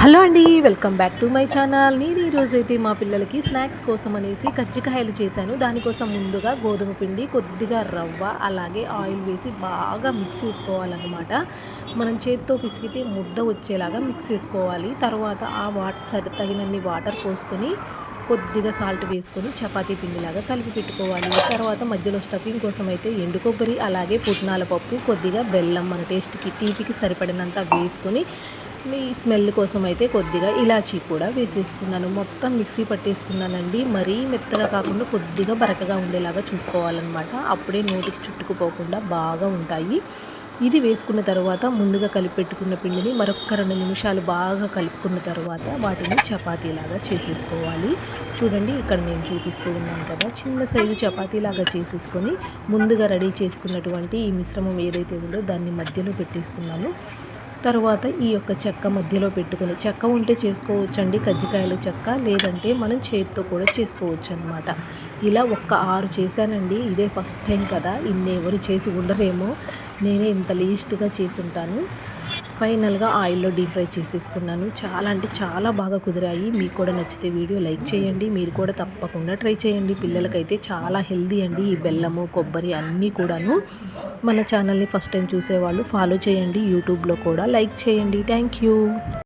Hello అండి, welcome back to my channel. నేను ఈరోజైతే మా పిల్లలకి స్నాక్స్ కోసం అనేసి కజ్జికాయలు చేశాను. దానికోసం ముందుగా గోధుమ పిండి, కొద్దిగా రవ్వ, అలాగే ఆయిల్ వేసి బాగా మిక్స్ చేసుకోవాలన్నమాట. మనం చేతితో పిసికితే ముద్ద వచ్చేలాగా మిక్స్ చేసుకోవాలి. తర్వాత ఆ తగినన్ని వాటర్ పోసుకొని కొద్దిగా సాల్ట్ వేసుకొని చపాతీ పిండిలాగా కలిపి పెట్టుకోవాలి. తర్వాత మధ్యలో స్టఫింగ్ కోసం అయితే ఎండు కొబ్బరి, అలాగే పుట్నాల పప్పు, కొద్దిగా బెల్లం మన టేస్ట్కి తీపికి సరిపడినంత వేసుకొని మీ స్మెల్ కోసం అయితే కొద్దిగా ఇలాచీ కూడా వేసేసుకున్నాను. మొత్తం మిక్సీ పట్టేసుకున్నానండి. మరీ మెత్తగా కాకుండా కొద్దిగా బరకగా ఉండేలాగా చూసుకోవాలన్నమాట. అప్పుడే నోటికి చుట్టుకుపోకుండా బాగా ఉంటాయి. ఇది వేసుకున్న తర్వాత ముందుగా కలిపి పెట్టుకున్న పిండిని మరొక 2 నిమిషాలు బాగా కలుపుకున్న తర్వాత వాటిని చపాతీలాగా చేసేసుకోవాలి. చూడండి, ఇక్కడ నేను చూపిస్తూ ఉన్నాను కదా, చిన్న సైజు చపాతీలాగా చేసేసుకొని ముందుగా రెడీ చేసుకున్నటువంటి ఈ మిశ్రమం ఏదైతే ఉందో దాన్ని మధ్యలో పెట్టేసుకున్నాను. తర్వాత ఈ యొక్క చెక్క మధ్యలో పెట్టుకుని, చెక్క ఉంటే చేసుకోవచ్చండి కజ్జికాయలు చెక్క, లేదంటే మనం చేతితో కూడా చేసుకోవచ్చు అనమాట. ఇలా 6 చేశానండి. ఇదే ఫస్ట్ టైం కదా, ఇన్ని ఎవరు చేసి ఉండరేమో, నేనే ఇంత లీస్ట్గా చేసి ఉంటాను. ఫైనల్గా ఆయిల్లో డీప్ ఫ్రై చేసేసుకున్నాను. చాలా అంటే చాలా బాగా కుదిరాయి. మీకు కూడా నచ్చితే వీడియో లైక్ చేయండి. మీరు కూడా తప్పకుండా ట్రై చేయండి. పిల్లలకైతే చాలా హెల్దీ అండి ఈ బెల్లము, కొబ్బరి అన్నీ కూడాను. మన ఛానల్ని ఫస్ట్ టైం చూసేవాళ్ళు ఫాలో చేయండి. యూట్యూబ్లో కూడా లైక్ చేయండి. Thank you.